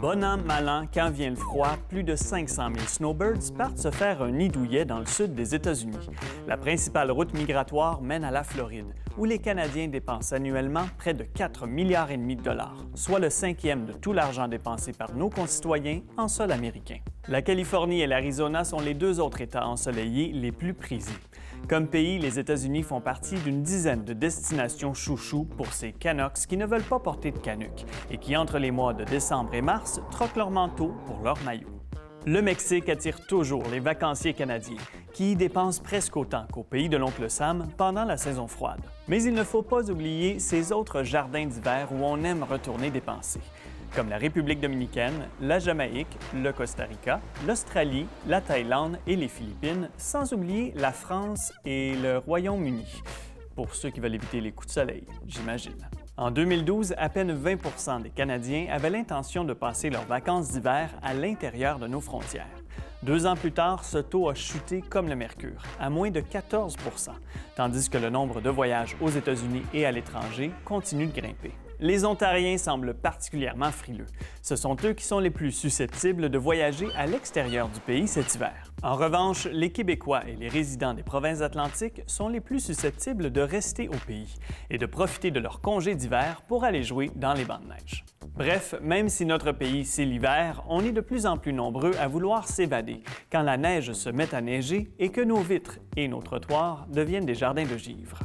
Bon an, mal an, quand vient le froid, plus de 500 000 snowbirds partent se faire un nid douillet dans le sud des États-Unis. La principale route migratoire mène à la Floride, où les Canadiens dépensent annuellement près de 4,5 milliards de dollars, soit le cinquième de tout l'argent dépensé par nos concitoyens en sol américain. La Californie et l'Arizona sont les deux autres États ensoleillés les plus prisés. Comme pays, les États-Unis font partie d'une dizaine de destinations chouchous pour ces Canucks qui ne veulent pas porter de canucks et qui, entre les mois de décembre et mars, troquent leur manteau pour leur maillot. Le Mexique attire toujours les vacanciers canadiens, qui y dépensent presque autant qu'au pays de l'oncle Sam pendant la saison froide. Mais il ne faut pas oublier ces autres jardins d'hiver où on aime retourner dépenser, comme la République dominicaine, la Jamaïque, le Costa Rica, l'Australie, la Thaïlande et les Philippines, sans oublier la France et le Royaume-Uni, pour ceux qui veulent éviter les coups de soleil, j'imagine. En 2012, à peine 20 des Canadiens avaient l'intention de passer leurs vacances d'hiver à l'intérieur de nos frontières. 2 ans plus tard, ce taux a chuté comme le mercure, à moins de 14 tandis que le nombre de voyages aux États-Unis et à l'étranger continue de grimper. Les Ontariens semblent particulièrement frileux. Ce sont eux qui sont les plus susceptibles de voyager à l'extérieur du pays cet hiver. En revanche, les Québécois et les résidents des provinces atlantiques sont les plus susceptibles de rester au pays et de profiter de leur congé d'hiver pour aller jouer dans les bancs de neige. Bref, même si notre pays, c'est l'hiver, on est de plus en plus nombreux à vouloir s'évader quand la neige se met à neiger et que nos vitres et nos trottoirs deviennent des jardins de givre.